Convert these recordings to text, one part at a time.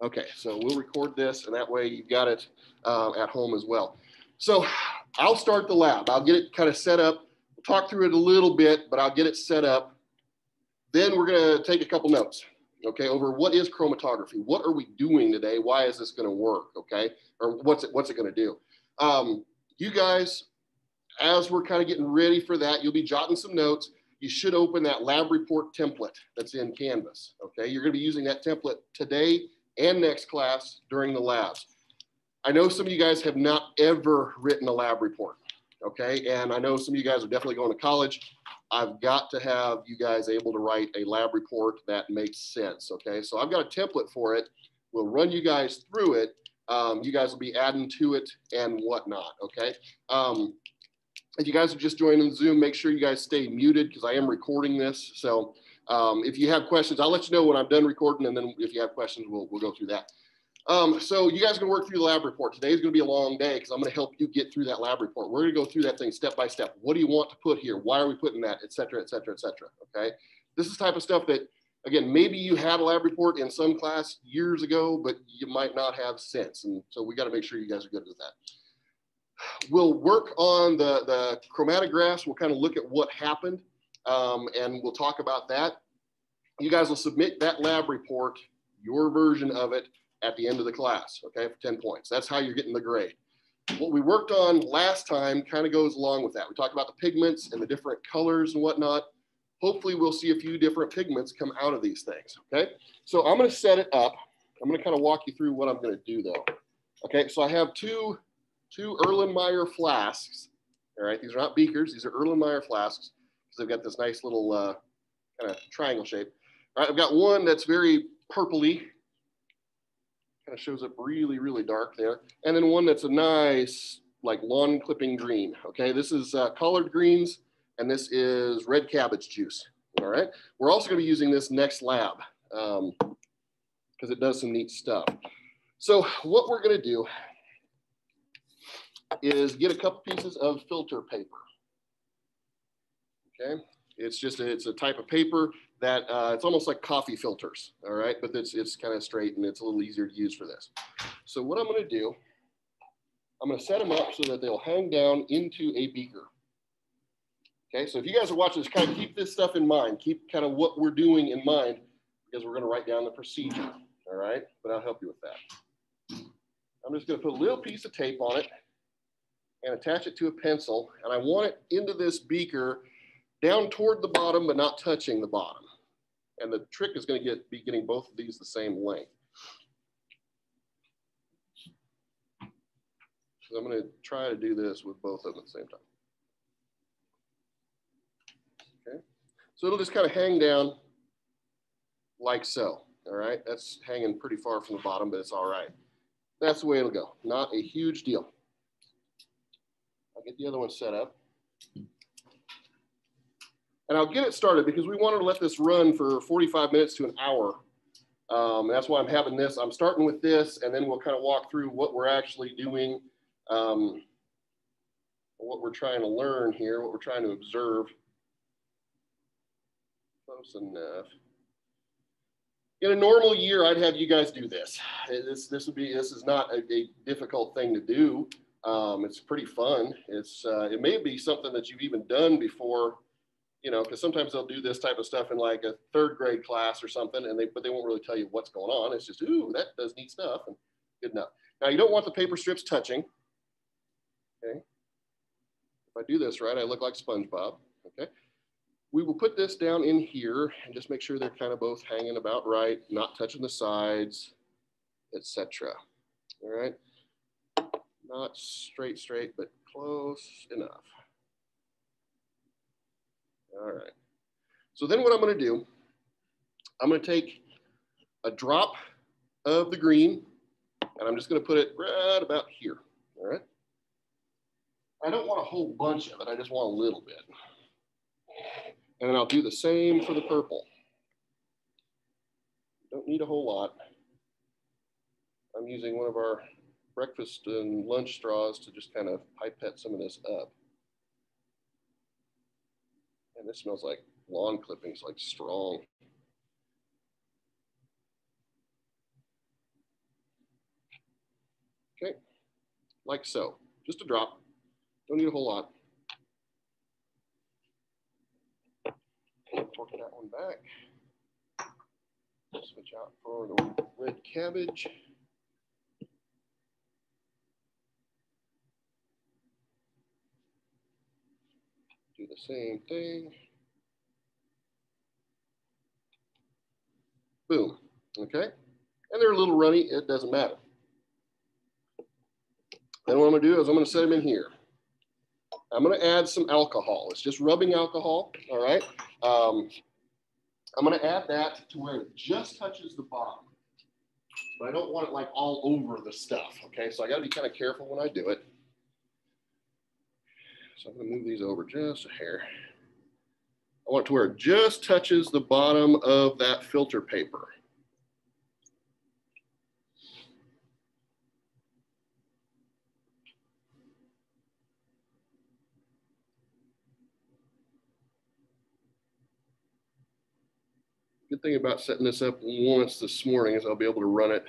Okay, so we'll record this, and that way you've got it at home as well. So I'll start the lab. I'll get it kind of set up. We'll talk through it a little bit, but I'll get it set up. Then we're going to take a couple notes, okay, over what is chromatography? What are we doing today? Why is this going to work, okay? Or what's it going to do? You guys, as we're kind of getting ready for that, you'll be jotting some notes. You should open that lab report template that's in Canvas, okay? You're going to be using that template today and next class during the labs. I know some of you guys have not ever written a lab report, okay? And I know some of you guys are definitely going to college. I've got to have you guys able to write a lab report that makes sense, okay? So I've got a template for it. We'll run you guys through it. You guys will be adding to it and whatnot, okay? If you guys are just joining Zoom, make sure you guys stay muted because I am recording this. So if you have questions, I'll let you know when I'm done recording, and then if you have questions, we'll go through that. So you guys are gonna work through the lab report. Today's gonna be a long day because I'm gonna help you get through that lab report. We're gonna go through that thing step by step. What do you want to put here? Why are we putting that, et cetera, et cetera, et cetera, okay? This is the type of stuff that, again, maybe you had a lab report in some class years ago, but you might not have since. And so we gotta make sure you guys are good with that. We'll work on the chromatographs. We'll kind of look at what happened, and we'll talk about that. You guys will submit that lab report, your version of it, at the end of the class, okay, for 10 points. That's how you're getting the grade. What we worked on last time kind of goes along with that. We talked about the pigments and the different colors and whatnot. Hopefully we'll see a few different pigments come out of these things, okay? So I'm gonna set it up. I'm gonna kind of walk you through what I'm gonna do though. Okay, so I have two Erlenmeyer flasks, all right? These are not beakers, these are Erlenmeyer flasks because they've got this nice little kind of triangle shape. All right, I've got one that's very purpley, kind of shows up really, really dark there. And then one that's a nice, like lawn clipping green, okay? This is collard greens, and this is red cabbage juice, all right? We're also gonna be using this next lab because it does some neat stuff. So what we're gonna do is get a couple pieces of filter paper, okay? It's a type of paper that it's almost like coffee filters, all right? But it's kind of straight and it's a little easier to use for this. So what I'm gonna do, I'm gonna set them up so that they'll hang down into a beaker. Okay, so if you guys are watching this, kind of keep this stuff in mind. Keep kind of what we're doing in mind because we're gonna write down the procedure, all right? But I'll help you with that. I'm just gonna put a little piece of tape on it and attach it to a pencil. And I want it into this beaker down toward the bottom, but not touching the bottom. And the trick is going to be getting both of these the same length. So I'm going to try to do this with both of them at the same time. Okay. So it'll just kind of hang down like so. All right. That's hanging pretty far from the bottom, but it's all right. That's the way it'll go. Not a huge deal. I'll get the other one set up. And I'll get it started because we wanted to let this run for 45 minutes to an hour. That's why I'm having this. I'm starting with this, and then we'll kind of walk through what we're actually doing, what we're trying to learn here, what we're trying to observe. Close enough. In a normal year, I'd have you guys do this. This is not a difficult thing to do. It's pretty fun. It may be something that you've even done before. You know, because sometimes they'll do this type of stuff in like a third grade class or something, but they won't really tell you what's going on. It's just, ooh, that does neat stuff, and good enough. Now, you don't want the paper strips touching, okay? If I do this right, I look like SpongeBob, okay? We will put this down in here and just make sure they're kind of both hanging about right, not touching the sides, etc. All right? Not straight, but close enough. All right. So then what I'm going to do, I'm going to take a drop of the green and I'm just going to put it right about here. All right. I don't want a whole bunch of it. I just want a little bit. And then I'll do the same for the purple. Don't need a whole lot. I'm using one of our breakfast and lunch straws to just kind of pipette some of this up. And this smells like lawn clippings, like strong. Okay, like so, just a drop, don't need a whole lot. Torque that one back. Switch out for the red cabbage. Do the same thing. Boom, okay? And they're a little runny, it doesn't matter. Then what I'm gonna do is I'm gonna set them in here. I'm gonna add some alcohol. It's just rubbing alcohol, all right? I'm gonna add that to where it just touches the bottom. But I don't want it like all over the stuff, okay? So I gotta be kind of careful when I do it. So I'm gonna move these over just a hair. I want it to where it just touches the bottom of that filter paper. Good thing about setting this up once this morning is I'll be able to run it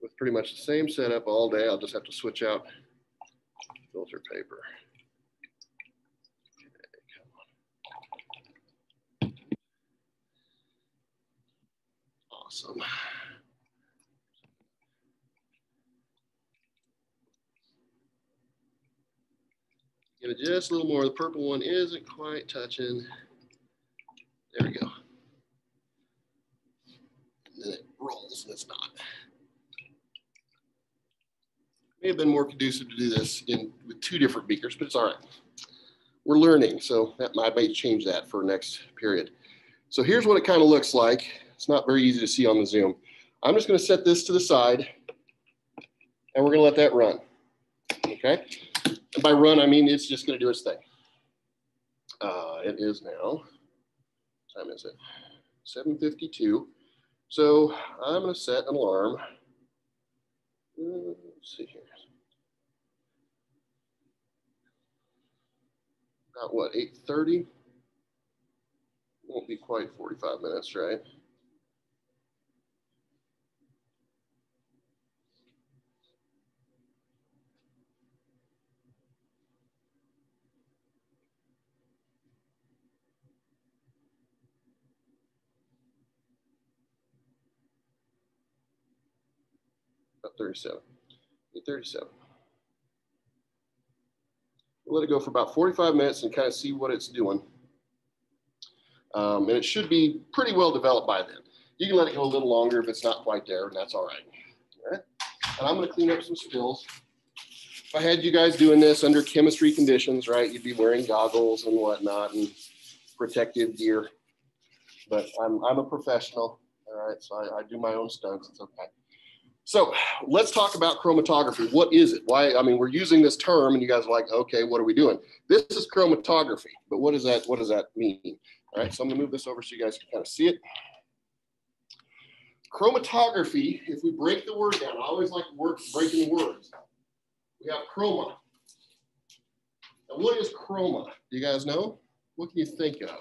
with pretty much the same setup all day. I'll just have to switch out filter paper. Okay, come on. Awesome. Give it just a little more. The purple one isn't quite touching. There we go. And then it rolls and it's not. May have been more conducive to do this with 2 different beakers, but it's all right. We're learning, so I might change that for next period. So here's what it kind of looks like. It's not very easy to see on the Zoom. I'm just going to set this to the side, and we're going to let that run. Okay? And by run, I mean it's just going to do its thing. It is now, what time is it? 7:52. So I'm going to set an alarm. Let's see here. About what, 8:30? Won't be quite 45 minutes, right? About 37, 8:37. We'll let it go for about 45 minutes and kind of see what it's doing. And it should be pretty well developed by then. You can let it go a little longer if it's not quite there, and that's all right. All right? And I'm gonna clean up some spills. If I had you guys doing this under chemistry conditions, right, you'd be wearing goggles and whatnot and protective gear. But I'm a professional, all right, so I do my own stunts, it's okay. So let's talk about chromatography. What is it? Why? I mean, we're using this term and you guys are like, okay, what are we doing? This is chromatography, but what does that mean? All right, so I'm gonna move this over so you guys can kind of see it. Chromatography, if we break the word down, I always like breaking words. We have chroma. Now what is chroma? Do you guys know? What can you think of?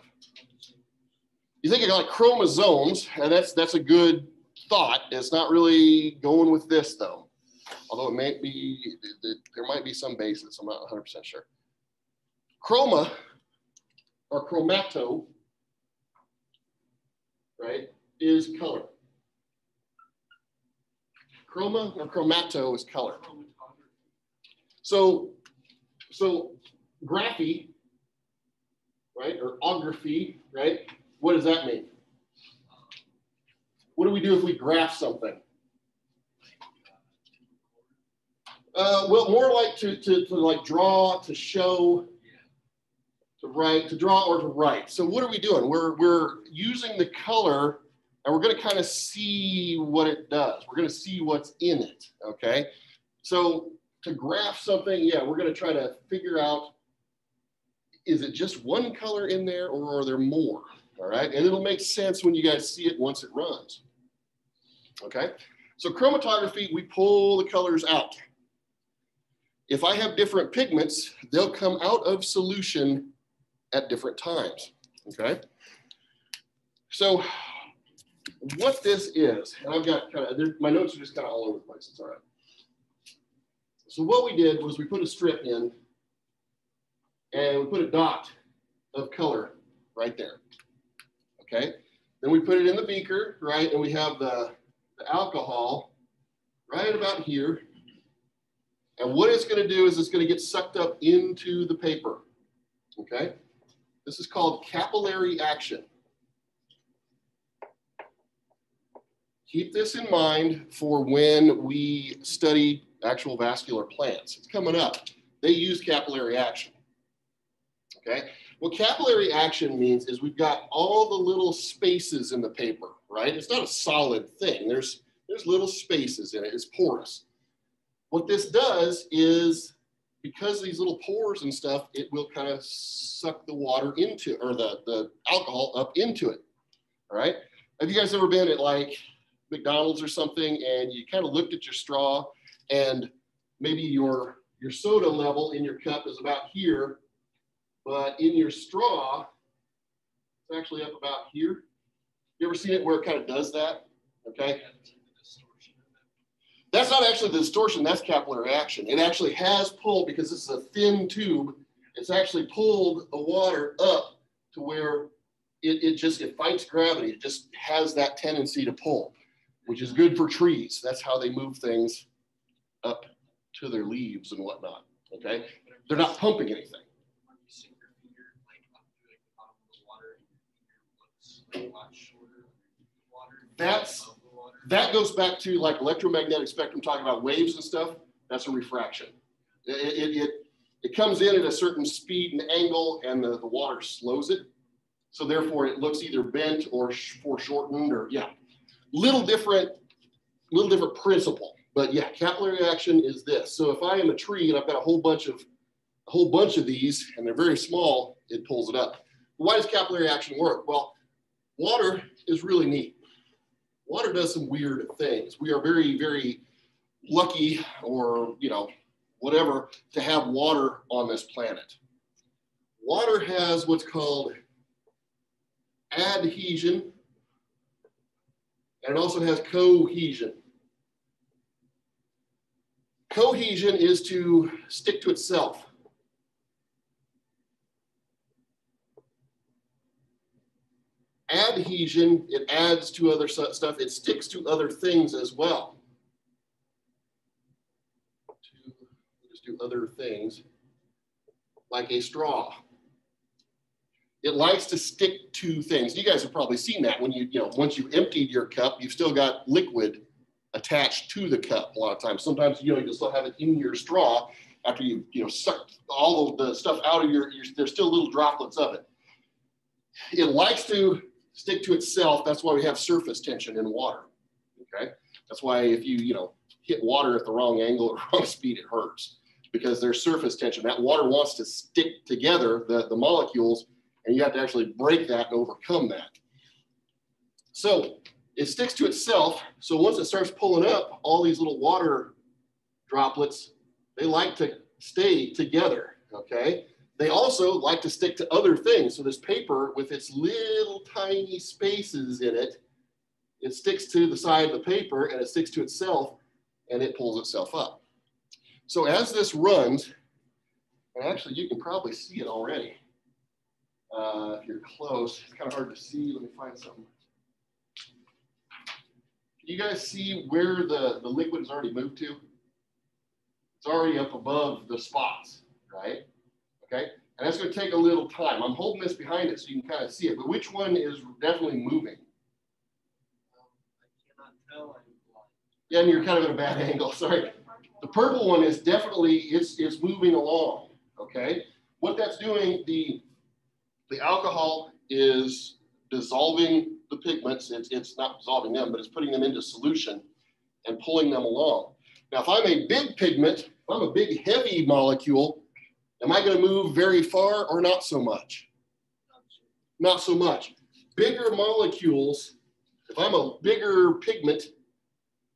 You think of like chromosomes, and that's a good thought. It's not really going with this though. Although it may be, there might be some basis, I'm not 100% sure. Chroma, or chromato, right, is color. Chroma or chromato is color. So graphy, right, or ography, right, what does that mean? What do we do if we graph something? Well, more like to like draw, to show, to write, to draw or to write. So what are we doing? We're using the color and we're going to kind of see what it does. We're going to see what's in it, okay? So to graph something, yeah, we're going to try to figure out, is it just one color in there or are there more, all right? And it'll make sense when you guys see it once it runs, okay? So chromatography, we pull the colors out. If I have different pigments, they'll come out of solution at different times, okay? So what this is, and I've got kind of, my notes are just kind of all over the place, it's all right. So what we did was we put a strip in and we put a dot of color right there, okay? Then we put it in the beaker, right? And we have the alcohol right about here. And what it's gonna do is it's gonna get sucked up into the paper, okay? This is called capillary action. Keep this in mind for when we study actual vascular plants. It's coming up. They use capillary action, okay? What capillary action means is we've got all the little spaces in the paper, right? It's not a solid thing. There's little spaces in it. It's porous. What this does is, because these little pores and stuff, it will kind of suck the water into, or the alcohol up into it, all right? Have you guys ever been at like McDonald's or something and you kind of looked at your straw and maybe your soda level in your cup is about here, but in your straw, it's actually up about here? You ever seen it where it kind of does that? Okay. That's not actually the distortion, that's capillary action. It actually has pulled, because this is a thin tube, it's actually pulled the water up to where it fights gravity. It just has that tendency to pull, which is good for trees. That's how they move things up to their leaves and whatnot, okay? They're not pumping anything. That goes back to like electromagnetic spectrum, talking about waves and stuff. That's a refraction. It comes in at a certain speed and angle, and the water slows it. So therefore it looks either bent or foreshortened, or yeah, little different principle. But yeah, capillary action is this. So if I am a tree and I've got a whole bunch of these and they're very small, it pulls it up. Why does capillary action work? Well, water is really neat. Water does some weird things. We are very, very lucky, or, you know, whatever, to have water on this planet. Water has what's called adhesion, and it also has cohesion. Cohesion is to stick to itself. Adhesion, it adds to other stuff. It sticks to other things as well. Just do other things, like a straw. It likes to stick to things. You guys have probably seen that when once you've emptied your cup, you've still got liquid attached to the cup a lot of times. Sometimes, you still have it in your straw after you sucked all of the stuff out of there's still little droplets of it. It likes to stick to itself. That's why we have surface tension in water, okay? That's why if you hit water at the wrong angle or wrong speed, it hurts, because there's surface tension. That water wants to stick together, the molecules, and you have to actually break that and overcome that. So it sticks to itself. So once it starts pulling up, all these little water droplets, they like to stay together, okay? They also like to stick to other things. So this paper, with its little tiny spaces in it, it sticks to the side of the paper, and it sticks to itself, and it pulls itself up. So as this runs, and actually you can probably see it already. If you're close, it's kind of hard to see. Let me find something. Can you guys see where the liquid has already moved to? It's already up above the spots, right? Okay, and that's going to take a little time. I'm holding this behind it so you can kind of see it, but which one is definitely moving? I cannot tell. Yeah, and you're kind of at a bad angle, sorry. The purple one is definitely, it's moving along, okay? What that's doing, the alcohol is dissolving the pigments. It's not dissolving them, but it's putting them into solution and pulling them along. Now, if I'm a big pigment, if I'm a big heavy molecule, am I going to move very far or not so much? Not so much. Bigger molecules, if I'm a bigger pigment,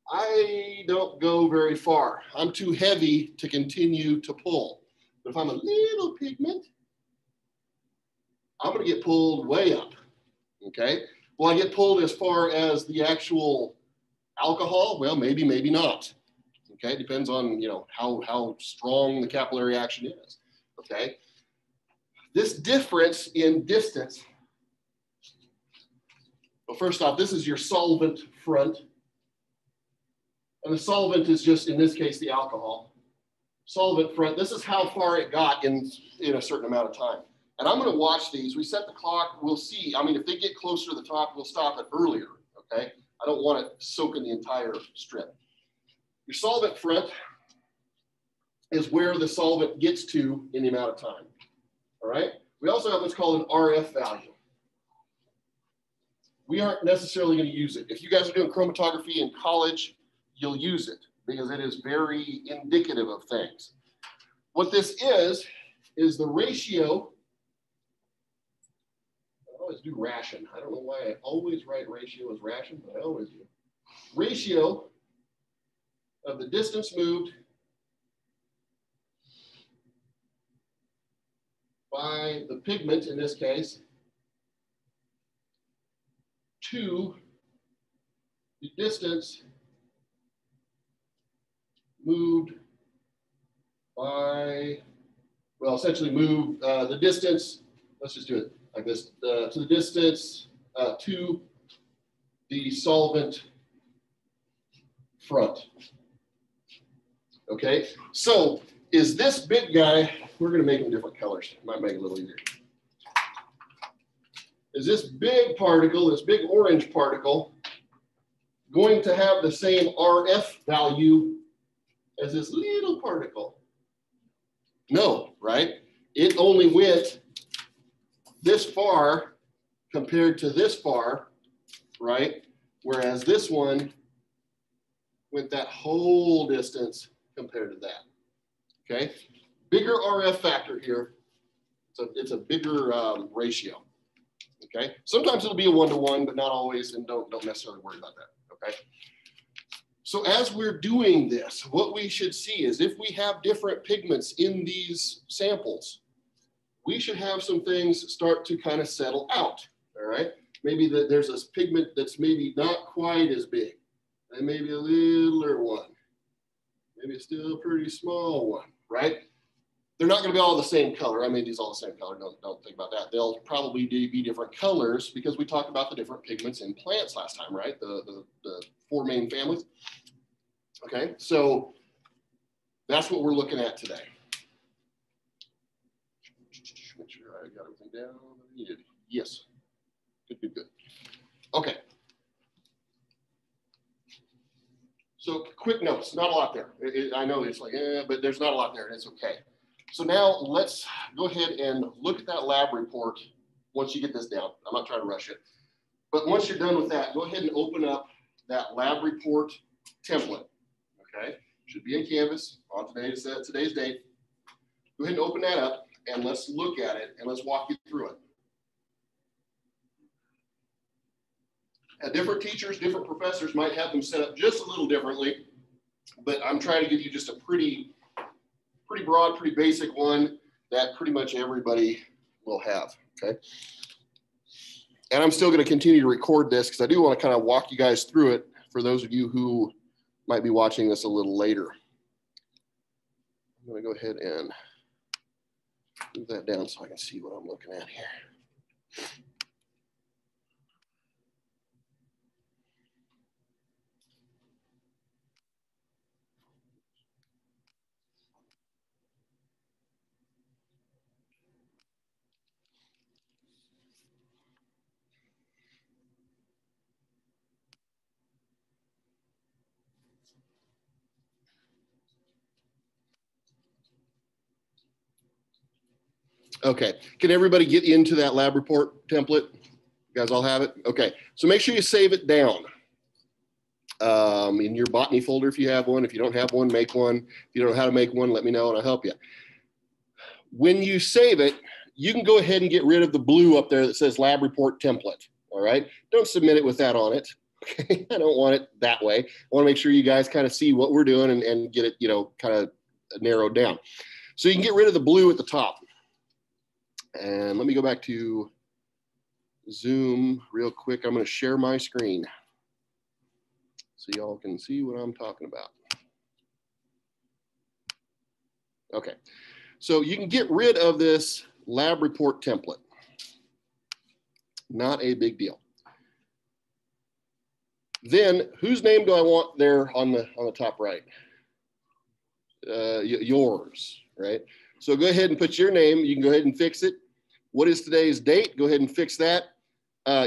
I don't go very far. I'm too heavy to continue to pull. But if I'm a little pigment, I'm going to get pulled way up, okay? Will I get pulled as far as the actual alcohol? Well, maybe, maybe not, Okay, it depends on, you know, how strong the capillary action is. Okay, this difference in distance. Well, first off, this is your solvent front. And the solvent is just, in this case, the alcohol. Solvent front, this is how far it got in a certain amount of time. And I'm gonna watch these. We set the clock, we'll see. I mean, if they get closer to the top, we'll stop it earlier, okay? I don't want it soaking the entire strip. Your solvent front is where the solvent gets to in the amount of time, all right? We also have what's called an RF value. We aren't necessarily gonna use it. If you guys are doing chromatography in college, you'll use it because it is very indicative of things. What this is the ratio. I always do ration. I don't know why I always write ratio as ration, but I always do. Ratio of the distance moved by the pigment, in this case, to the distance moved by, well, essentially move the distance, let's just do it like this, to the distance to the solvent front. Okay, so is this big guy, we're gonna make them different colors, might make it a little easier. Is this big particle, this big orange particle, going to have the same RF value as this little particle? No, right? It only went this far compared to this far, right? Whereas this one went that whole distance compared to that, okay? Bigger RF factor here, so it's a bigger ratio, okay? Sometimes it'll be a 1-to-1, but not always, and don't necessarily worry about that, okay? So as we're doing this, what we should see is if we have different pigments in these samples, we should have some things start to kind of settle out, all right? Maybe there's this pigment that's maybe not quite as big, and maybe a littler one, maybe still a pretty small one, right? They're not gonna be all the same color. I made these all the same color, don't think about that. They'll probably be different colors because we talked about the different pigments in plants last time, right? The 4 main families. Okay, so that's what we're looking at today. Make sure I got everything down. Yes, good. Okay. So quick notes, not a lot there. I know it's like, but there's not a lot there and it's okay. So now let's go ahead and look at that lab report once you get this down. I'm not trying to rush it. But once you're done with that, go ahead and open up that lab report template. Okay, should be in Canvas on today's date. Go ahead and open that up and let's look at it and let's walk you through it. And different teachers, different professors might have them set up just a little differently, but I'm trying to give you just a pretty broad, pretty basic one that pretty much everybody will have, okay? And I'm still gonna continue to record this because I do wanna kind of walk you guys through it for those of you who might be watching this a little later. I'm gonna go ahead and move that down so I can see what I'm looking at here. Okay, can everybody get into that lab report template? You guys all have it? Okay, so make sure you save it down in your botany folder if you have one. If you don't have one, make one. If you don't know how to make one, let me know and I'll help you. When you save it, you can go ahead and get rid of the blue up there that says lab report template, all right? Don't submit it with that on it, okay? I don't want it that way. I wanna make sure you guys kind of see what we're doing and get it, you know, kind of narrowed down. So you can get rid of the blue at the top. And let me go back to Zoom real quick. I'm going to share my screen so y'all can see what I'm talking about. Okay, so you can get rid of this lab report template. Not a big deal. Then whose name do I want there on the top right? Yours, right? So go ahead and put your name. You can go ahead and fix it. What is today's date? Go ahead and fix that.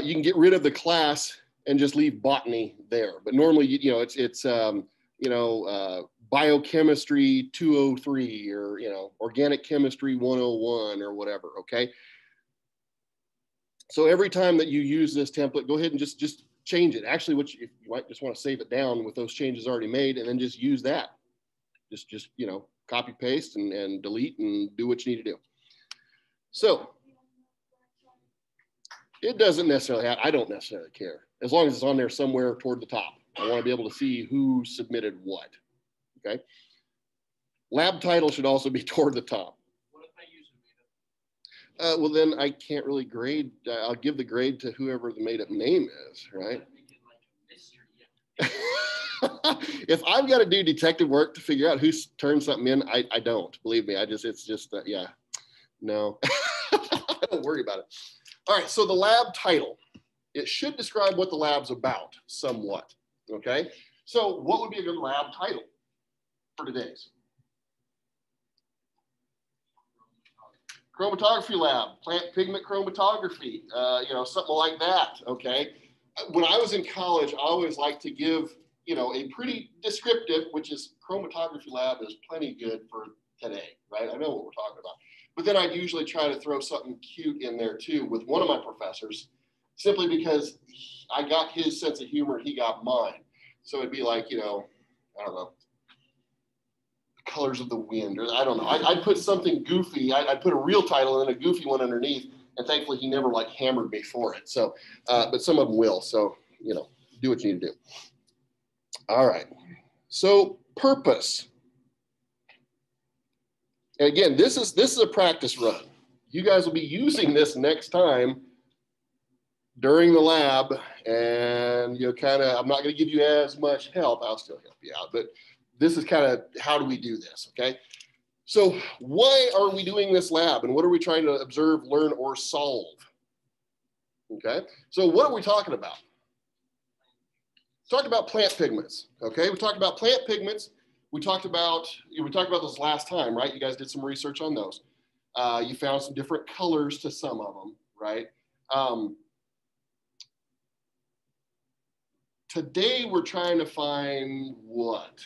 You can get rid of the class and just leave botany there. But normally, you know, it's biochemistry 203 or, you know, organic chemistry 101 or whatever, okay? So every time that you use this template, go ahead and just change it. Actually, you might just want to save it down with those changes already made and then just use that. Just you know, copy, paste, and delete and do what you need to do. So it doesn't necessarily I don't necessarily care. As long as it's on there somewhere toward the top. I want to be able to see who submitted what, okay? Lab title should also be toward the top. What if I use a made-up? Well, then I can't really grade. I'll give the grade to whoever the made-up name is, right? If I've got to do detective work to figure out who's turned something in, I don't. Believe me, it's just, yeah, no. Don't worry about it. All right, so the lab title. It should describe what the lab's about somewhat, okay? So what would be a good lab title for today's? Chromatography lab, plant pigment chromatography, you know, something like that, okay? When I was in college, I always liked to give, you know, a pretty descriptive, which is chromatography lab is plenty good for today, right? I know what we're talking about. But then I'd usually try to throw something cute in there too with one of my professors, simply because I got his sense of humor, he got mine. So it'd be like, you know, I don't know, colors of the wind, or I don't know. I'd put something goofy. I'd put a real title and a goofy one underneath. And thankfully, he never like hammered me for it. So, but some of them will. So, you know, do what you need to do. All right. So purpose. And again, this is a practice run. You guys will be using this next time during the lab, and you know, kind of, I'm not going to give you as much help. I'll still help you out, but this is kind of how do we do this, okay? So why are we doing this lab, and what are we trying to observe, learn, or solve? Okay, so what are we talking about? Talked about plant pigments, okay? We talked about plant pigments. We talked about those last time, right? You guys did some research on those. You found some different colors to some of them, right? Today we're trying to find what?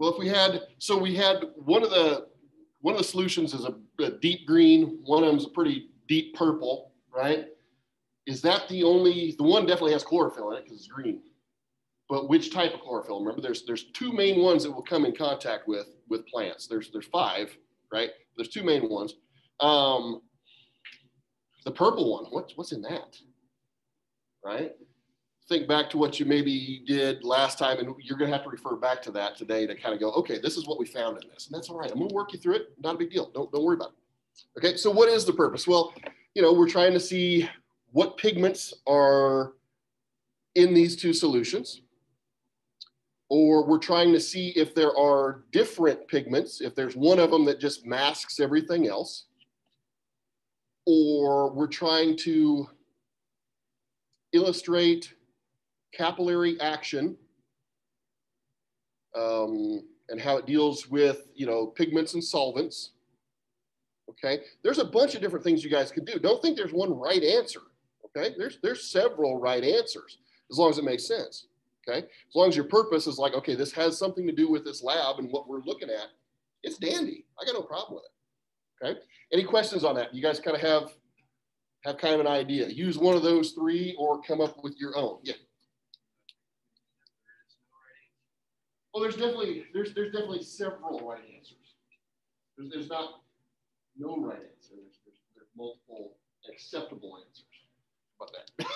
Well, we had one of the solutions is a deep green, one of them is a pretty deep purple, right? Is that the one definitely has chlorophyll in it because it's green. But which type of chlorophyll? Remember, there's two main ones that will come in contact with plants. There's 5, right? There's 2 main ones. The purple one, what's in that? Right? Think back to what you maybe did last time, and you're gonna have to refer back to that today to kind of go, okay, this is what we found in this, and that's all right. I'm gonna work you through it. Not a big deal. Don't worry about it. Okay, so what is the purpose? Well, you know, we're trying to see what pigments are in these 2 solutions, or we're trying to see if there are different pigments, if there's one of them that just masks everything else, or we're trying to illustrate capillary action and how it deals with, you know, pigments and solvents. Okay, there's a bunch of different things you guys can do. Don't think there's one right answer. Okay, there's several right answers as long as it makes sense. Okay, as long as your purpose is like, okay, this has something to do with this lab and what we're looking at, it's dandy. I got no problem with it. Okay, any questions on that? You guys kind of have kind of an idea. Use one of those 3 or come up with your own. Yeah. Well, there's definitely several right answers. There's not no right answer. There's multiple acceptable answers. How about that?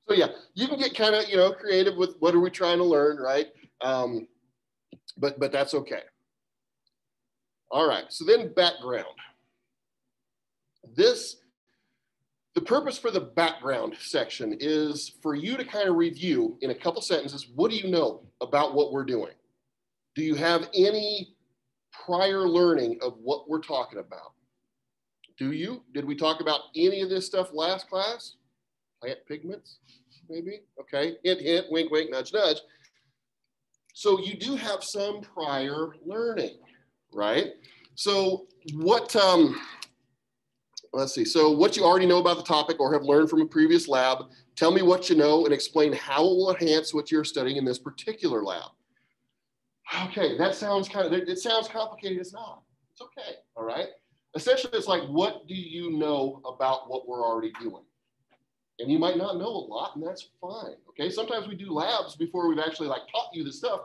So yeah, you can get kind of, you know, creative with what are we trying to learn, right? But that's okay. All right. So then background. This The purpose for the background section is for you to kind of review in a couple sentences, what do you know about what we're doing? Do you have any prior learning of what we're talking about? Do you? Did we talk about any of this stuff last class? Plant pigments, maybe? Okay, hint, hint, wink, wink, nudge, nudge. So you do have some prior learning, right? So what, let's see. So what you already know about the topic or have learned from a previous lab, tell me what you know and explain how it will enhance what you're studying in this particular lab. Okay, that sounds it sounds complicated. It's not. It's okay, all right? Essentially, it's like, what do you know about what we're already doing? And you might not know a lot, and that's fine, okay? Sometimes we do labs before we've actually like taught you the stuff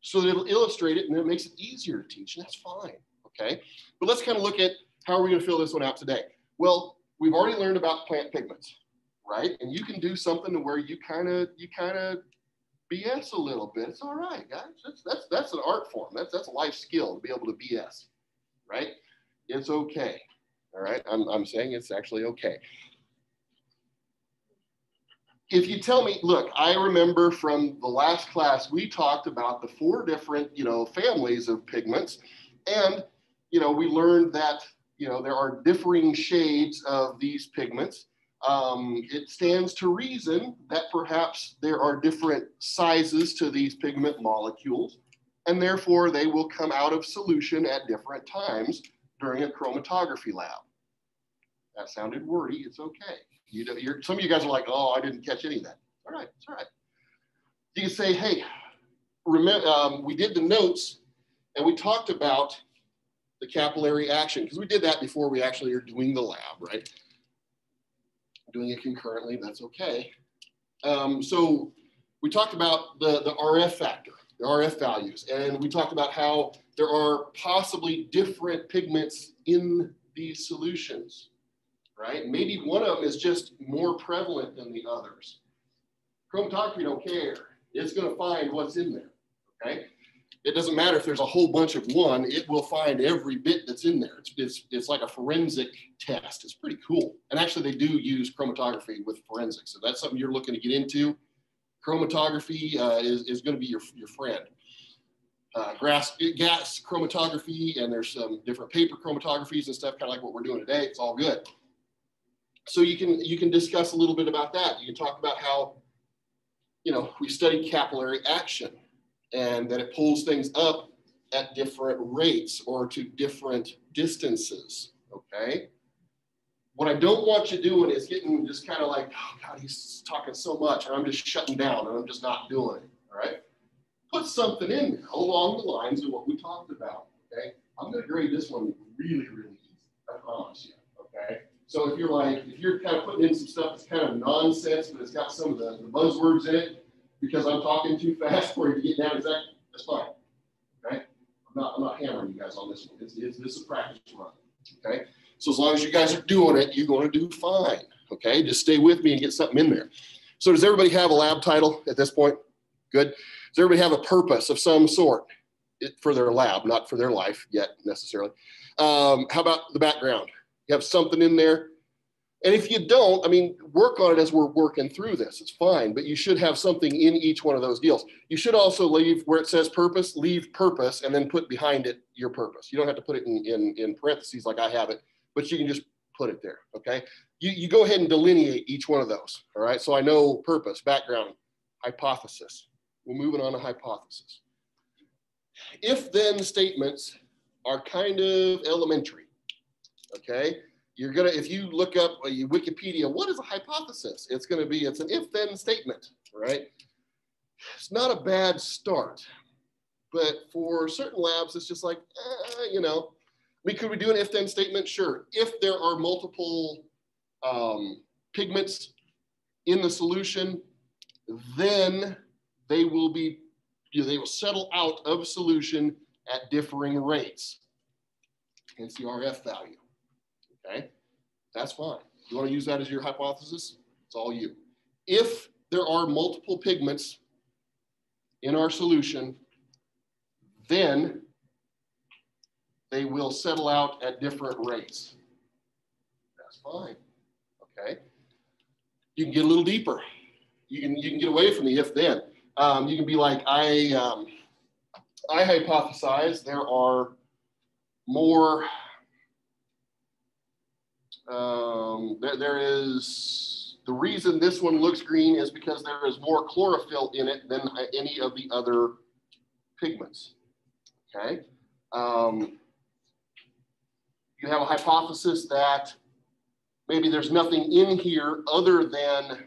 so that it'll illustrate it and it makes it easier to teach, and that's fine, okay? But let's kind of look at how are we gonna fill this one out today? Well, we've already learned about plant pigments, right? And you can do something to where you kind of BS a little bit. It's all right, guys. That's an art form. That's a life skill to be able to BS, right? It's okay, all right? I'm saying it's actually okay. If you tell me, look, I remember from the last class, we talked about the 4 different, families of pigments. And, we learned that, there are differing shades of these pigments. It stands to reason that perhaps there are different sizes to these pigment molecules, and therefore they will come out of solution at different times during a chromatography lab. That sounded wordy, it's okay. Some of you guys are like, oh, I didn't catch any of that. All right, it's all right. You can say, hey, remember, we did the notes and we talked about the capillary action, because we did that before we actually are doing the lab, right? Doing it concurrently, that's okay. So we talked about the RF factor, the RF values, and we talked about how there are possibly different pigments in these solutions, right? Maybe one of them is just more prevalent than the others. Chromatography don't care. It's gonna find what's in there, okay? It doesn't matter if there's a whole bunch of one, it will find every bit that's in there. It's like a forensic test. It's pretty cool. And actually they do use chromatography with forensics. So that's something you're looking to get into. Chromatography is gonna be your friend. Gas chromatography, and there's some different paper chromatographies and stuff, kind of like what we're doing today. It's all good. So you can discuss a little bit about that. You can talk about how, we studied capillary action and that it pulls things up at different rates or to different distances, okay? What I don't want you doing is getting just kind of like, oh God, he's talking so much and I'm just shutting down and I'm just not doing it, all right? Put something in there along the lines of what we talked about, okay? I'm gonna grade this one really, really easy, I promise you, okay? So if you're kind of putting in some stuff that's kind of nonsense, but it's got some of the buzzwords in it, because I'm talking too fast for you to get down exactly, that's fine, okay? I'm not hammering you guys on this one. This is a practice run, okay? So as long as you guys are doing it, you're going to do fine, okay? Just stay with me and get something in there. So does everybody have a lab title at this point? Good. Does everybody have a purpose of some sort for their lab, not for their life yet necessarily? How about the background? You have something in there? And if you don't, work on it as we're working through this. It's fine, but you should have something in each one of those deals. You should also leave where it says purpose, leave purpose, and then put behind it your purpose. You don't have to put it in parentheses like I have it, but you can just put it there, okay? You go ahead and delineate each one of those, all right? So I know purpose, background, hypothesis. We're moving on to hypothesis. If-then statements are kind of elementary, okay? If you look up Wikipedia, what is a hypothesis? It's an if-then statement, right? It's not a bad start, but for certain labs, it's just like, could we do an if-then statement? Sure. If there are multiple pigments in the solution, then they will settle out of solution at differing rates. Hence the RF value. Okay, that's fine. You want to use that as your hypothesis? It's all you. If there are multiple pigments in our solution, then they will settle out at different rates. That's fine. okay? You can get a little deeper. You can get away from the if then. You can be like, I hypothesize there are more, there is, the reason this one looks green is because there is more chlorophyll in it than any of the other pigments, okay? You have a hypothesis that maybe there's nothing in here other than,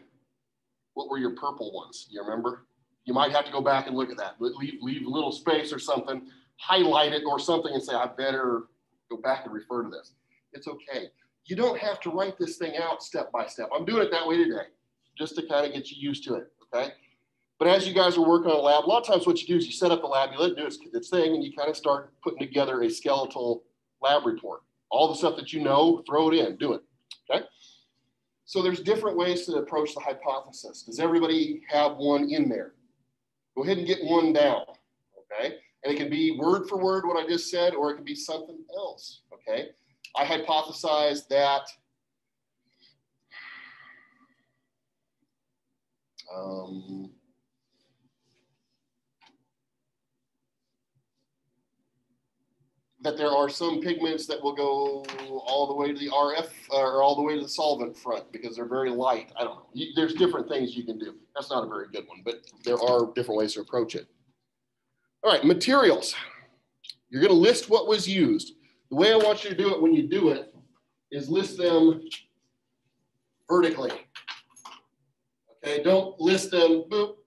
what were your purple ones? You remember? You might have to go back and look at that. Leave a little space or something, highlight it or something and say, I better go back and refer to this. It's okay. You don't have to write this thing out step by step. I'm doing it that way today, just to kind of get you used to it, okay? But as you guys are working on a lab, a lot of times what you do is you set up the lab, you let it do its thing, and you kind of start putting together a skeletal lab report. All the stuff that you know, throw it in, do it, okay? So there's different ways to approach the hypothesis. Does everybody have one in there? Go ahead and get one down, okay? And it can be word for word what I just said, or it can be something else, okay? I hypothesize that that there are some pigments that will go all the way to the RF or all the way to the solvent front because they're very light. I don't know. There's different things you can do. That's not a very good one, but there are different ways to approach it. All right, materials. You're going to list what was used. The way I want you to do it when you do it is list them vertically. Okay, don't list them boop,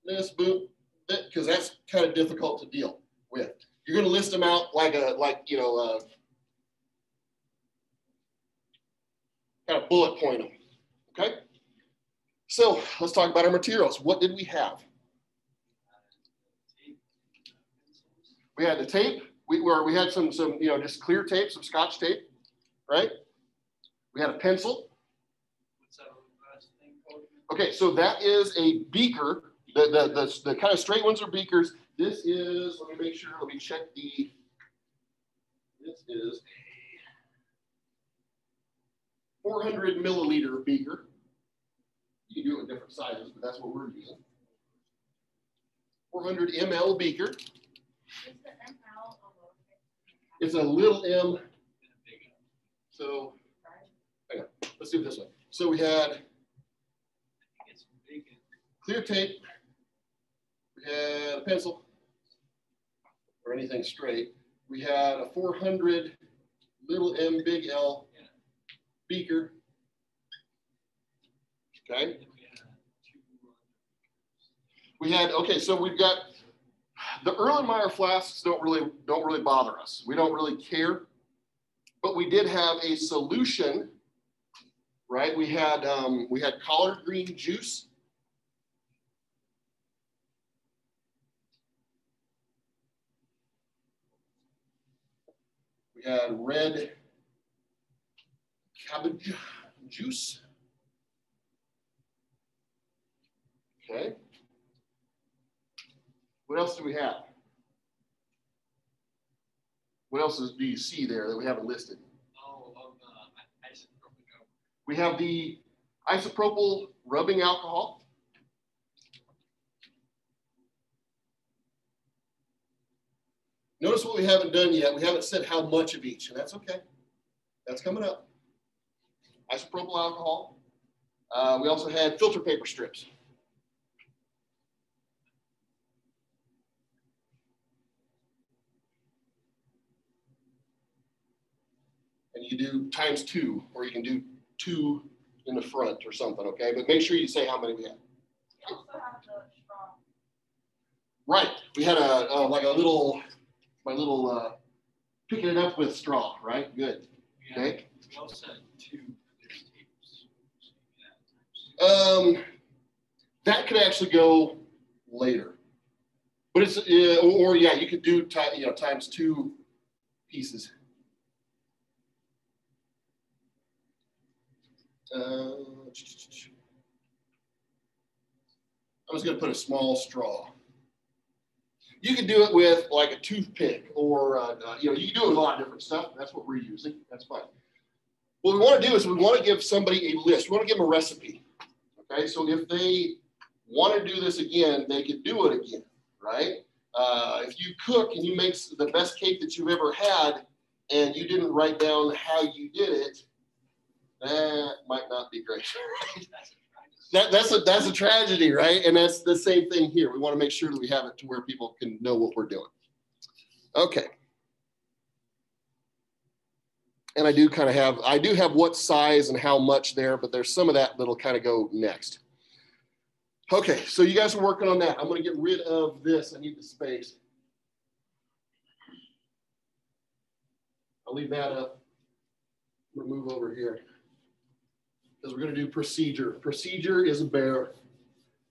this, boop, that, because that's kind of difficult to deal with. You're going to list them out like kind of bullet point them, okay? So let's talk about our materials. What did we have? We had the tape. We had some just clear tape, some Scotch tape, right? We had a pencil. What's that last thing called? Okay, so that is a beaker. The kind of straight ones are beakers. This is, let me make sure, let me check this is a 400 milliliter beaker. You can do it with different sizes, but that's what we're using. 400 ml beaker. It's a little m. So, hang on, let's do it this way. So we had clear tape, we had a pencil, or anything straight. We had a 400 little m, big L beaker. Okay. We had, okay, so we've got the Erlenmeyer flasks don't really bother us. We don't really care, but we did have a solution, right? We had collard green juice. We had red cabbage juice. Okay. What else do we have? What else do you see there that we haven't listed? Oh, isopropyl. We have the isopropyl rubbing alcohol. Notice what we haven't done yet. We haven't said how much of each, and that's okay. That's coming up. Isopropyl alcohol. We also had filter paper strips. And you do ×2, or you can do 2 in the front or something, okay? But make sure you say how many we have. We also have the straw. Right. We had my little picking it up with straw, right? Good. Yeah. Okay. We also had 2 tapes. That could actually go later, but it's or yeah, you could do ×2 pieces. I'm just going to put a small straw. You can do it with like a toothpick, or you can do it with a lot of different stuff. That's what we're using. That's fine. What we want to do is we want to give somebody a list. We want to give them a recipe. Okay, so if they want to do this again, they can do it again, right? If you cook and you make the best cake that you've ever had and you didn't write down how you did it, that might not be great. That's a tragedy, right? And that's the same thing here. We want to make sure that we have it to where people can know what we're doing. Okay. And I do have what size and how much there, but there's some of that that'll kind of go next. Okay, so you guys are working on that. I'm going to get rid of this. I need the space. I'll leave that up. I'm going to move over here because we're going to do procedure. Procedure is a bear.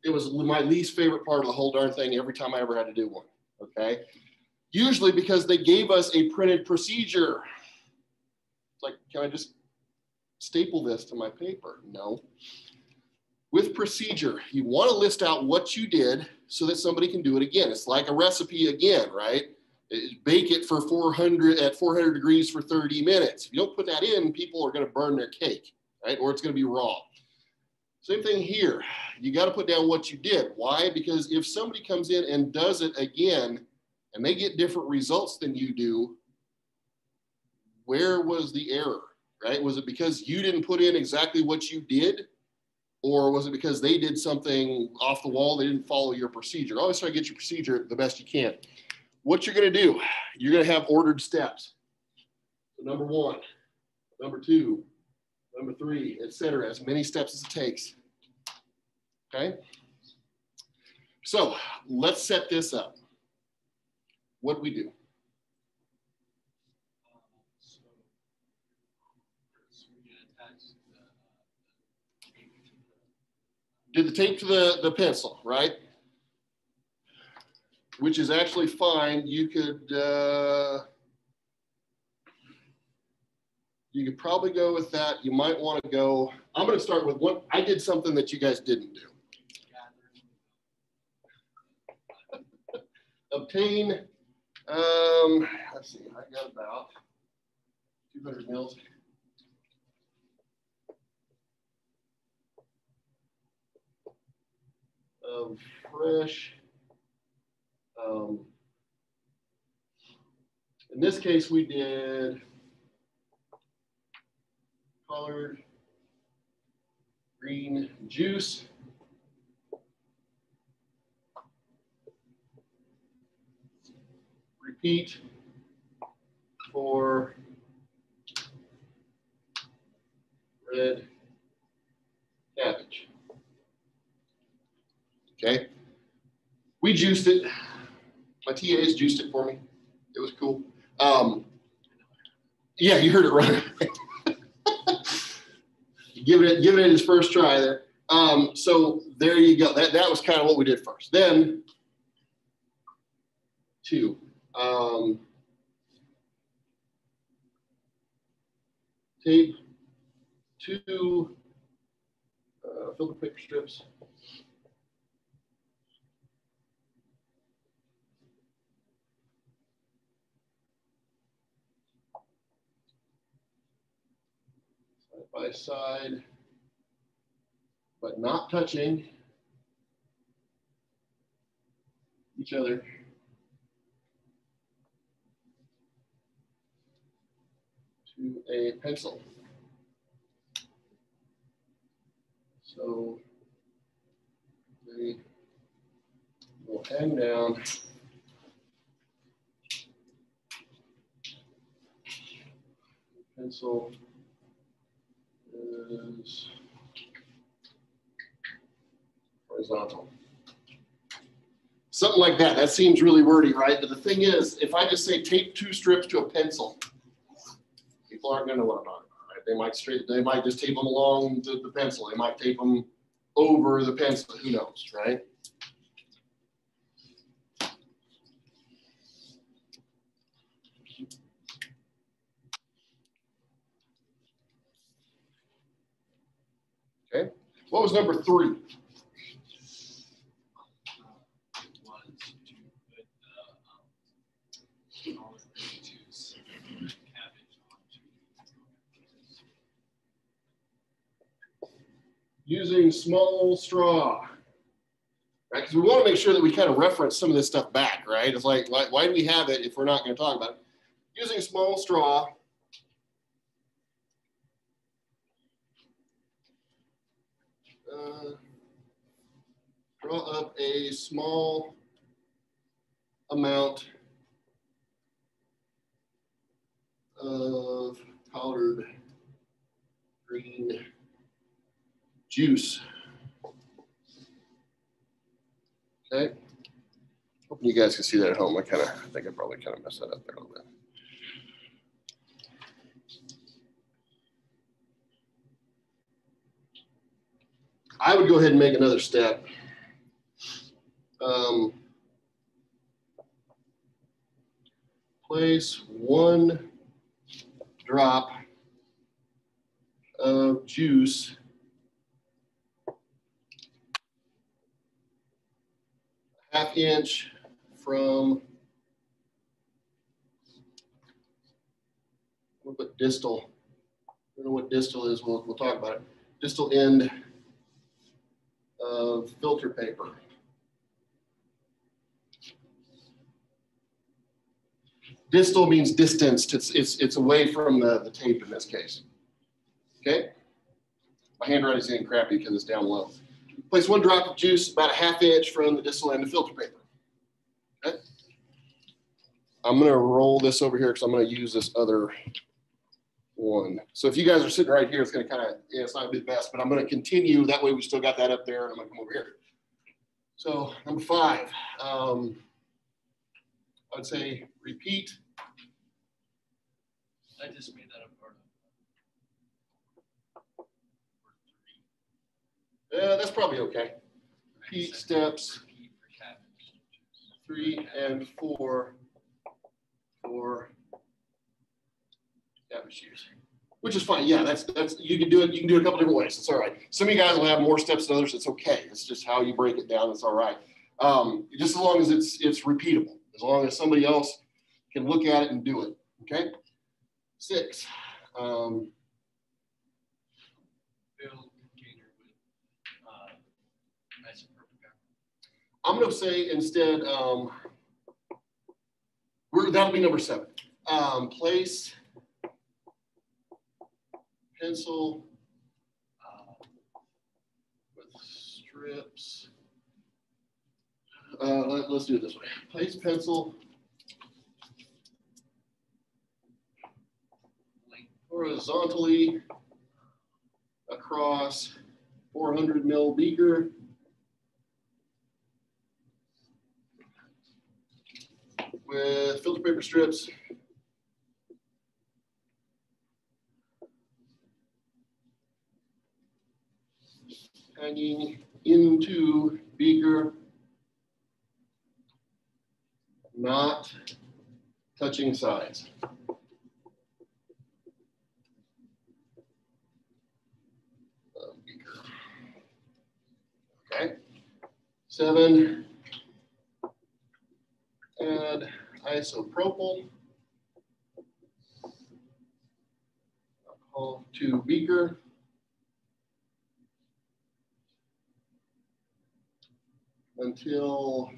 It was my least favorite part of the whole darn thing every time I ever had to do one, okay? Usually because they gave us a printed procedure. Like, can I just staple this to my paper? No. With procedure, you want to list out what you did so that somebody can do it again. It's like a recipe again, right? Bake it for 400 degrees for 30 minutes. If you don't put that in, people are going to burn their cake, right? Or it's going to be raw. Same thing here. You got to put down what you did. Why? Because if somebody comes in and does it again and they get different results than you do, where was the error, right? Was it because you didn't put in exactly what you did? Or was it because they did something off the wall, they didn't follow your procedure? Always try to get your procedure the best you can. What you're going to do, you're going to have ordered steps. So number 1, number 2, number 3, etc. As many steps as it takes. Okay? So let's set this up. What do we do? Did the tape to the pencil, right? Which is actually fine. You could probably go with that. You might want to go. I'm going to start with one. I did something that you guys didn't do. Obtain. Let's see. I got about 200 mils. Of fresh. In this case, we did colored green juice. Repeat for red cabbage. Okay. We juiced it. My TAs juiced it for me. It was cool. Yeah, you heard it right. Give it his first try there. So there you go. That was kind of what we did first. Then 2. Tape 2 filter paper strips. By side, but not touching each other. To a pencil. So they will hang down. Pencil is horizontal. Something like that. That seems really wordy, right? But the thing is, if I just say tape 2 strips to a pencil, people aren't going to know what I'm talking about, right? They might just tape them along the pencil. They might tape them over the pencil. Who knows, right? Okay. What was number 3? using small straw, right? Because we want to make sure that we kind of reference some of this stuff back, right? It's like, why do we have it if we're not going to talk about it? Using small straw. Draw up a small amount of powdered green juice. Okay. Hoping you guys can see that at home. I think I probably kind of messed that up there a little bit. I would go ahead and make another step. Place 1 drop of juice ½ inch from, we'll put distal. I don't know what distal is, we'll talk about it. Distal end of filter paper. Distal means distanced. It's away from the tape in this case. Okay? My handwriting's getting crappy because it's down low. Place 1 drop of juice about ½ inch from the distal end of filter paper. Okay? I'm gonna roll this over here because I'm gonna use this other one. So if you guys are sitting right here, it's gonna kind of, it's not gonna be the best, but I'm gonna continue. That way we still got that up there, and I'm gonna come over here. So number 5, I'd say repeat. I just made that a part of. Yeah, that's probably okay. Repeat steps 3 and 4 for cabbage juice, which is fine. Yeah, that's you can do it. You can do it a couple different ways. It's all right. Some of you guys will have more steps than others. It's okay. It's just how you break it down. It's all right. Just as long as it's repeatable. As long as somebody else can look at it and do it. Okay. 6. Filled container with isopropyl. I'm going to say instead, that'll be number 7. Place pencil with strips. Let's do it this way. Place pencil horizontally across 400 ml beaker. With filter paper strips hanging into beaker, not touching sides. Beaker. Okay. 7. Add isopropyl alcohol to beaker. Until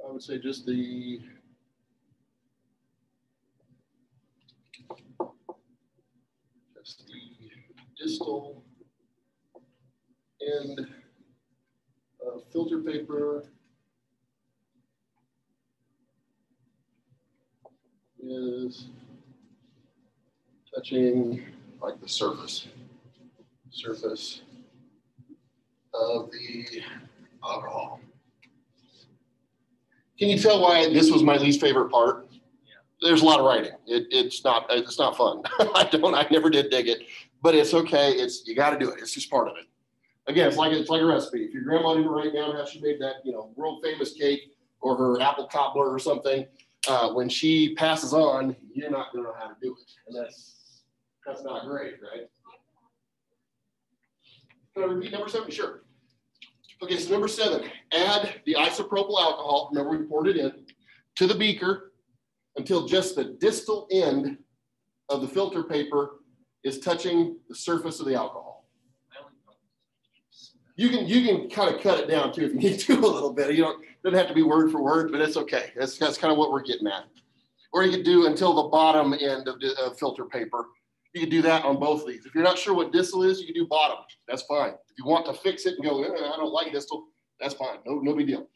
I would say just the distal end of filter paper is touching like the surface of the alcohol. Can you tell why this was my least favorite part? Yeah. There's a lot of writing. It's not fun. I never did dig it, but it's okay. You got to do it. It's just part of it. Again, it's like a recipe. If your grandma didn't write down how she made that, world famous cake or her apple cobbler or something, when she passes on, you're not going to know how to do it, and that's not great, right? Can I repeat number 7? Sure. Okay, so number 7, add the isopropyl alcohol, remember we poured it in, to the beaker until just the distal end of the filter paper is touching the surface of the alcohol. You can kind of cut it down too if you need to a little bit. You doesn't have to be word for word, but it's okay. That's kind of what we're getting at. Or you could do until the bottom end of the filter paper. You could do that on both of these. If you're not sure what distal is, you can do bottom. That's fine. If you want to fix it and go, I don't like distal, that's fine. No big deal.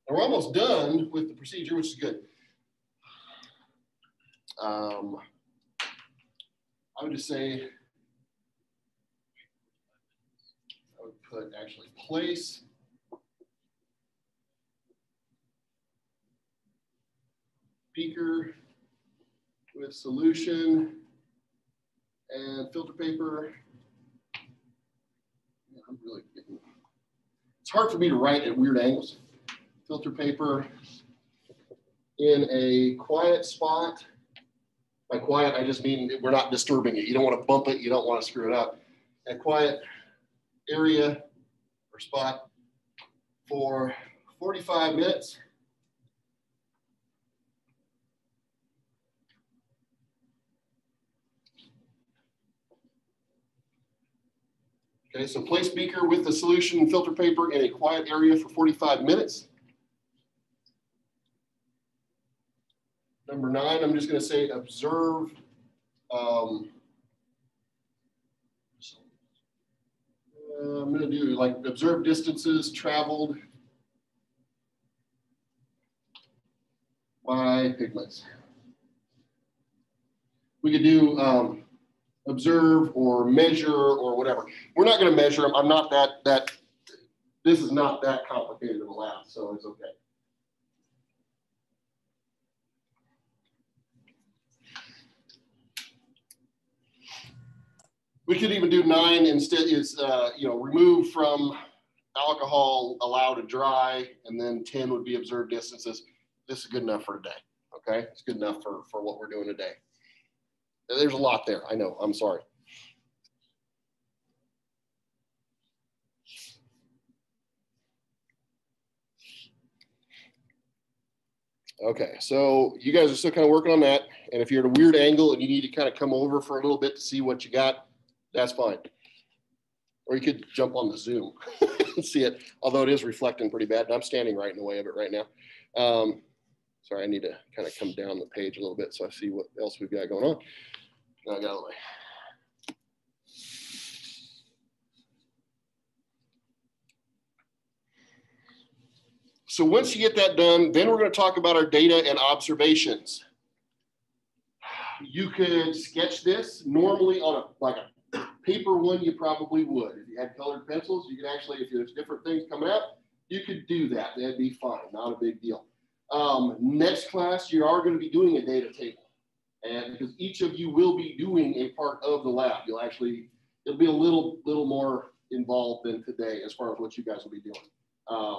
We're almost done with the procedure, which is good. I would just say, I would put actually place beaker with solution and filter paper. Man, I'm really getting, it's hard for me to write at weird angles. Filter paper in a quiet spot. By quiet, I just mean we're not disturbing it. You don't want to bump it. You don't want to screw it up. A quiet area or spot for 45 minutes. Okay, so place beaker with the solution and filter paper in a quiet area for 45 minutes. Number 9, I'm just going to say observe. I'm going to do like observe distances traveled by pigments. We could do observe or measure or whatever. We're not going to measure them. I'm not this is not that complicated of a lab, so it's okay. We could even do 9 instead is, remove from alcohol, allow to dry, and then 10 would be observed distances. This is good enough for today, okay? It's good enough for what we're doing today. There's a lot there, I know, I'm sorry. Okay, so you guys are still kind of working on that. And if you're at a weird angle and you need to kind of come over for a little bit to see what you got, that's fine. Or you could jump on the Zoom and see it, although it is reflecting pretty bad. And I'm standing right in the way of it right now. Sorry, I need to kind of come down the page a little bit so I see what else we've got going on. Now I got out of the way. So once you get that done, then we're going to talk about our data and observations. You could sketch this normally on like a paper one, you probably would. If you had colored pencils, you could actually, if there's different things coming up, you could do that. That'd be fine, not a big deal. Next class, you are going to be doing a data table. And because each of you will be doing a part of the lab, it'll be a little more involved than today as far as what you guys will be doing.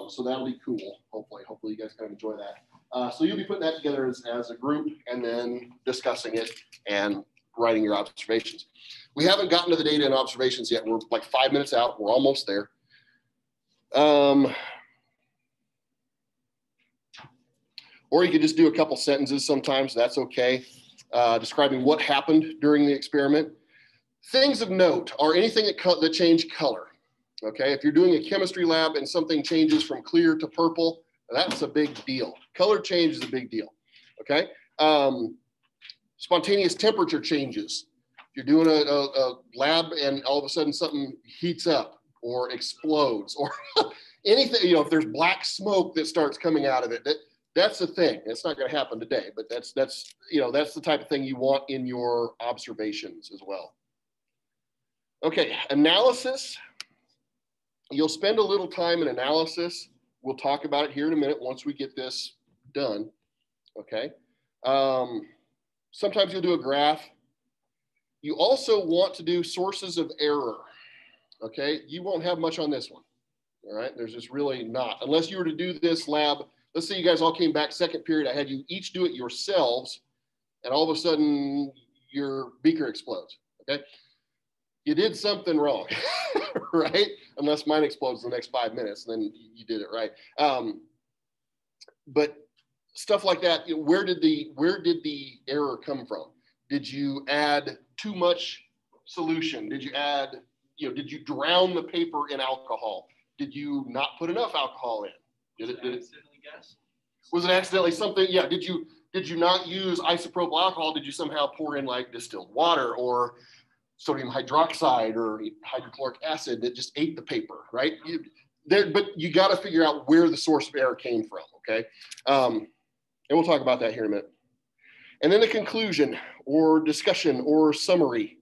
So that'll be cool, hopefully. Hopefully you guys kind of enjoy that. So you'll be putting that together as a group and then discussing it and writing your observations. We haven't gotten to the data and observations yet. We're like 5 minutes out. We're almost there. Or you could just do a couple sentences sometimes. That's okay. Describing what happened during the experiment. Things of note are anything that change color. Okay, if you're doing a chemistry lab and something changes from clear to purple, that's a big deal. Color change is a big deal. Okay, spontaneous temperature changes. If you're doing a lab and all of a sudden something heats up or explodes or anything, if there's black smoke that starts coming out of it, that's the thing. It's not going to happen today, but that's the type of thing you want in your observations as well. Okay, analysis. You'll spend a little time in analysis. We'll talk about it here in a minute once we get this done, okay? Sometimes you'll do a graph. You also want to do sources of error, okay? You won't have much on this one, all right? There's just really not. Unless you were to do this lab, let's say you guys all came back second period, I had you each do it yourselves, and all of a sudden your beaker explodes, okay? You did something wrong, right? Unless mine explodes in the next 5 minutes, then you did it right. But stuff like that, where did the error come from? Did you add too much solution? Did you add, did you drown the paper in alcohol? Did you not put enough alcohol in? Did it accidentally gas? was it accidentally something? Yeah. Did you not use isopropyl alcohol? Did you somehow pour in like distilled water or sodium hydroxide or hydrochloric acid that just ate the paper, right? But you got to figure out where the source of error came from, okay? And we'll talk about that here in a minute. And then the conclusion or discussion or summary.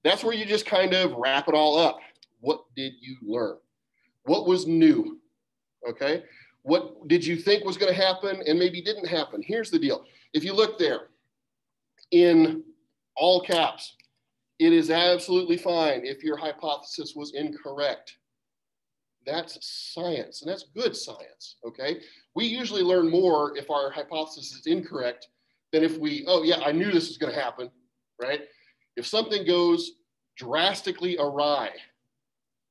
That's where you just kind of wrap it all up. What did you learn? What was new, okay? What did you think was going to happen and maybe didn't happen? Here's the deal. If you look there in all caps, it is absolutely fine if your hypothesis was incorrect. That's science, and that's good science, okay? We usually learn more if our hypothesis is incorrect than if we, oh yeah, I knew this was gonna happen, right? If something goes drastically awry,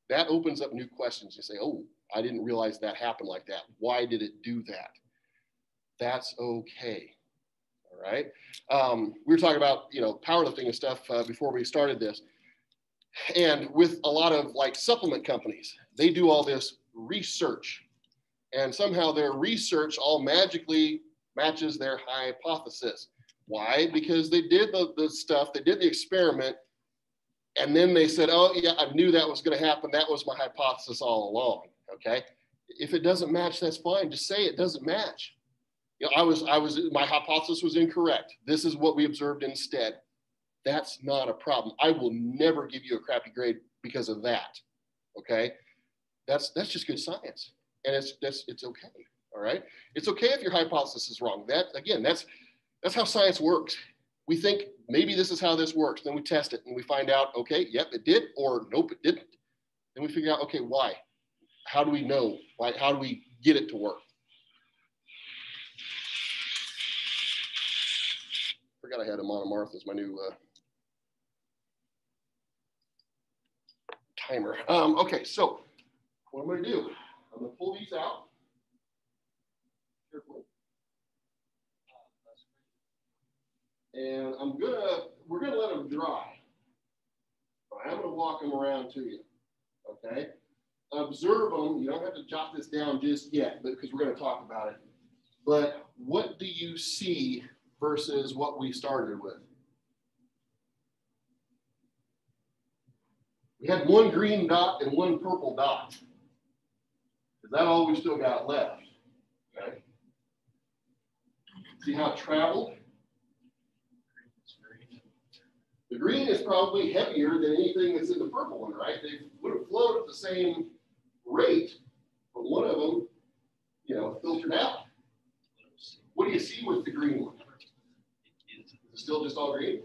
that opens up new questions. You say, oh, I didn't realize that happened like that. Why did it do that? That's okay. All right. We were talking about, powerlifting and stuff before we started this. And with a lot of like supplement companies, they do all this research. And somehow their research all magically matches their hypothesis. Why? Because they did the stuff, they did the experiment, and then they said, oh yeah, I knew that was going to happen. That was my hypothesis all along, okay? If it doesn't match, that's fine. Just say it doesn't match. My hypothesis was incorrect. This is what we observed instead. That's not a problem. I will never give you a crappy grade because of that, okay? That's just good science, and it's okay, all right? It's okay if your hypothesis is wrong. That's how science works. We think maybe this is how this works. Then we test it and we find out, okay, yep, it did, or nope, it didn't. Then we figure out, okay, why? How do we know? Why? How do we get it to work? Forgot I had a monomarth as my new timer. Okay, so what I'm going to do, I'm going to pull these out. Carefully. And we're going to let them dry. But I'm going to walk them around to you, okay? Observe them. You don't have to jot this down just yet, because we're going to talk about it. But what do you see versus what we started with? We had one green dot and one purple dot. Is that all we still got left? Okay. See how it traveled? The green is probably heavier than anything that's in the purple one, right? They would have flowed at the same rate, but one of them, filtered out. What do you see with the green one? Is it still just all green?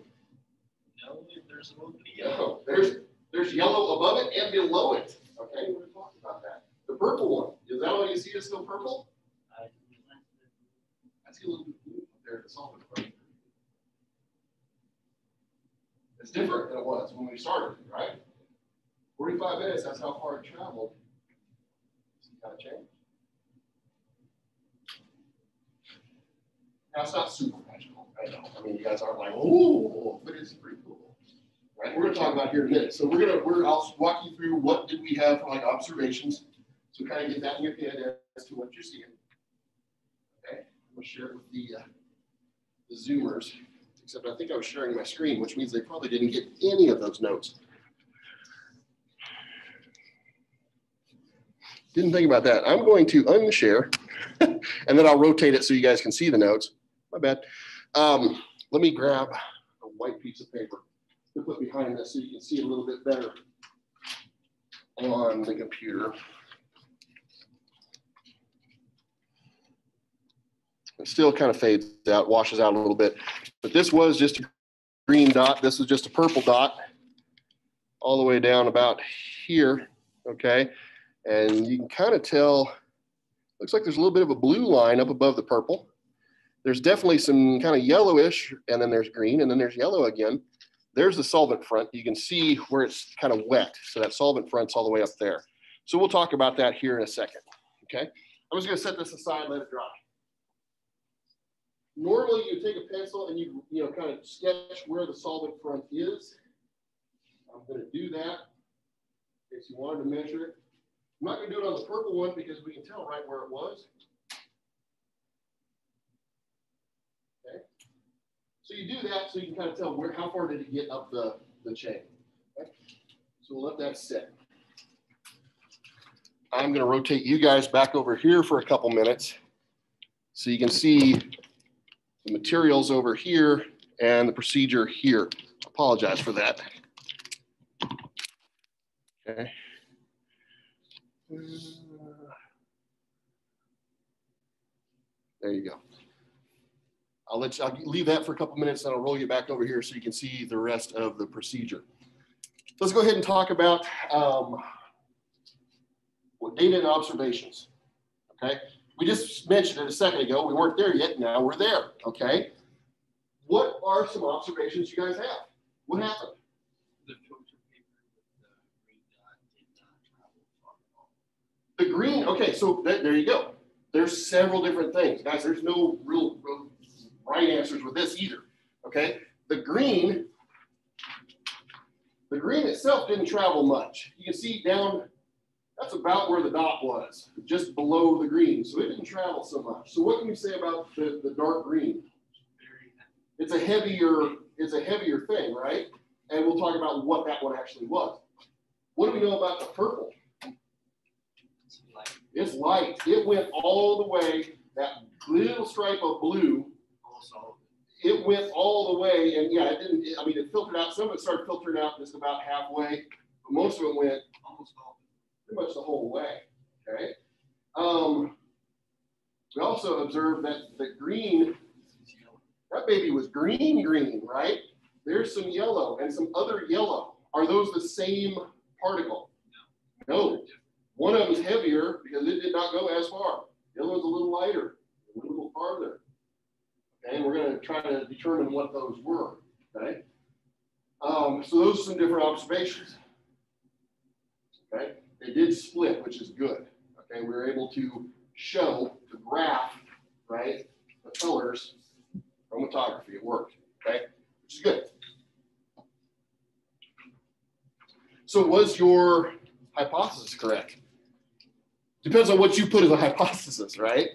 No, there's a little bit of yellow. No, there's yellow above it and below it. Okay, we're talking about that. The purple one, is that all you see is still purple? I see a little bit of blue up there at the solvent front. It's different than it was when we started, right? 45 minutes, that's how far it traveled. It's kind of changed. Now, it's not super magical, I know. I mean, you guys aren't like, oh, but it's pretty cool. Right? We're going to talk about it here in a minute. So I'll walk you through what did we have for like observations. So kind of get that in your head as to what you're seeing. Okay, I'm going to share it with the Zoomers. Except I think I was sharing my screen, which means they probably didn't get any of those notes. Didn't think about that. I'm going to unshare, and then I'll rotate it so you guys can see the notes. My bad. Let me grab a white piece of paper to put behind this so you can see it a little bit better on the computer. It still kind of fades out, washes out a little bit. But this was just a green dot. This was just a purple dot all the way down about here, okay? And you can kind of tell, looks like there's a little bit of a blue line up above the purple. There's definitely some kind of yellowish, and then there's green, and then there's yellow again. There's the solvent front. You can see where it's kind of wet. So that solvent front's all the way up there. So we'll talk about that here in a second, okay? I'm just gonna set this aside and let it dry. Normally you take a pencil and you know, kind of sketch where the solvent front is. I'm going to do that in case you wanted to measure it. I'm not going to do it on the purple one because we can tell right where it was. Okay. So you do that so you can kind of tell where, how far did it get up the chain. Okay. So we'll let that sit. I'm going to rotate you guys back over here for a couple minutes so you can see the materials over here and the procedure here. Apologize for that. Okay. There you go. I'll leave that for a couple minutes and I'll roll you back over here so you can see the rest of the procedure. Let's go ahead and talk about data and observations. Okay. We just mentioned it a second ago. We weren't there yet. Now we're there. Okay. What are some observations you guys have? What happened? The filter paper with the green dot did not travel far at all. The green, okay, so there you go. There's several different things. Guys, there's no real right answers with this either. Okay. The green itself didn't travel much. You can see down, that's about where the dot was, just below the green. So it didn't travel so much. So what can we say about the dark green? It's a heavier thing, right? And we'll talk about what that one actually was. What do we know about the purple? It's light. It's light. It went all the way, that little stripe of blue, Almost all of it went all the way, and yeah, it didn't, I mean, it filtered out, some of it started filtering out just about halfway, but most of it went it. Almost all of it. pretty much the whole way, okay? We also observed that the green, that baby was green, right? There's some yellow and some other yellow. Are those the same particle? No. One of them is heavier because it did not go as far. The other one's a little lighter, a little farther. Okay, and we're going to try to determine what those were. Okay, so those are some different observations. Okay, they did split, which is good. Okay, we were able to show the graph, right, the colors, chromatography. It worked. Okay, which is good. So was your hypothesis correct? Depends on what you put as a hypothesis, right?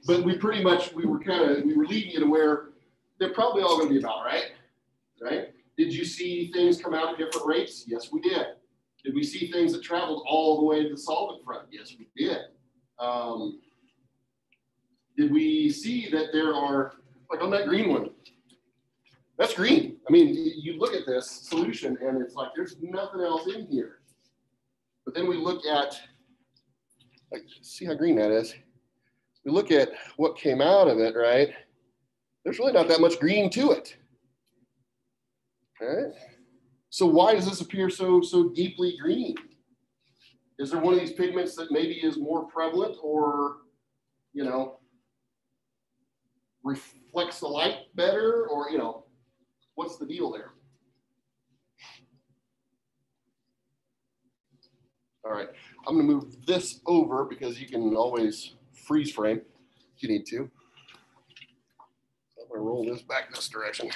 But we pretty much, we were leading you to where they're probably all going to be about right? Did you see things come out at different rates? Yes, we did. Did we see things that traveled all the way to the solvent front? Yes, we did. Did we see that there are, like on that green one, that's green. I mean, you look at this solution and it's like, there's nothing else in here. But then we look at, like, see how green that is? We look at what came out of it, right? There's really not that much green to it. All right. So why does this appear so deeply green? Is there one of these pigments that maybe is more prevalent or, you know, reflects the light better, or, you know, what's the deal there? All right, I'm going to move this over because you can always freeze frame if you need to. I'm going to roll this back this direction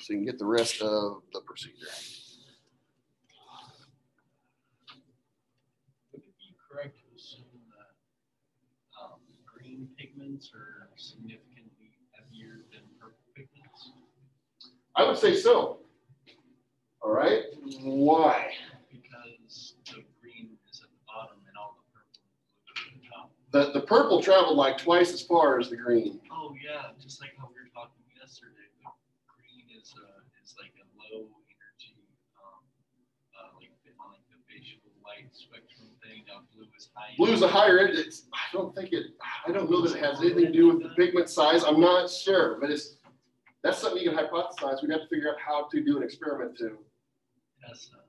so you can get the rest of the procedure. Would it be correct to assume that green pigments are significantly heavier than purple pigments? I would say so. All right, why? Because the green is at the bottom and all the purple and blue at the top. The purple traveled like twice as far as the green. Oh yeah, just like how we were talking yesterday. The green is like a low energy, like the visual light spectrum thing. Now blue is high. Blue is a higher end. I don't know that it has anything to do with the pigment size. I'm not sure, but that's something you can hypothesize. We'd have to figure out how to do an experiment to.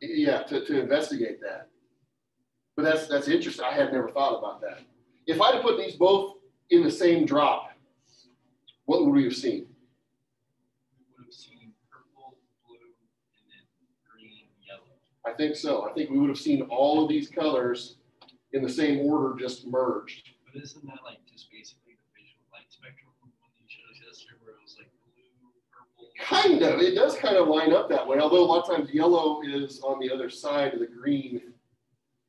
Yeah, to investigate that. But that's interesting. I had never thought about that. If I'd have put these both in the same drop, what would we have seen? We would have seen purple, blue, and then green, yellow. I think so. I think we would have seen all of these colors in the same order, just merged. But isn't that like just basically the visual light spectrum from one to Kind of, it does kind of line up that way, although a lot of times yellow is on the other side of the green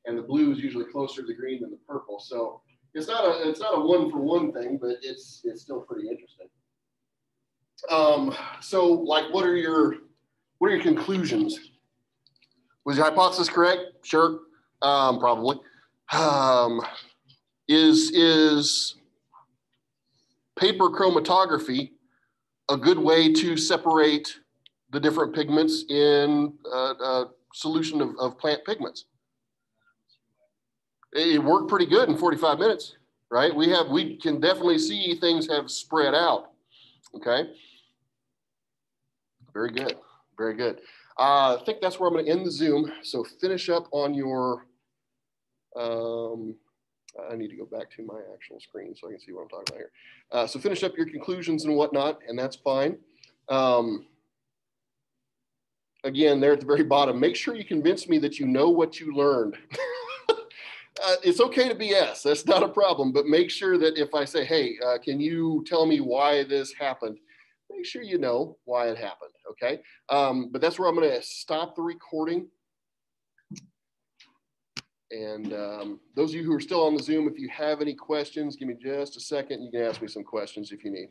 and the blue is usually closer to the green than the purple. So it's not a one-for-one thing, but it's still pretty interesting. So like, what are your conclusions? Was your hypothesis correct? Sure, probably. Is paper chromatography a good way to separate the different pigments in a solution of plant pigments? It worked pretty good in 45 minutes, right? We can definitely see things have spread out. Okay. Very good. Very good. I think that's where I'm going to end the Zoom. So finish up on your, I need to go back to my actual screen so I can see what I'm talking about here. So finish up your conclusions and whatnot, and that's fine. Again, there at the very bottom, make sure you convince me that you know what you learned. It's okay to BS, that's not a problem, but make sure that if I say, hey, can you tell me why this happened? Make sure you know why it happened, okay? But that's where I'm gonna stop the recording. And those of you who are still on the Zoom, if you have any questions, give me just a second. You can ask me some questions if you need.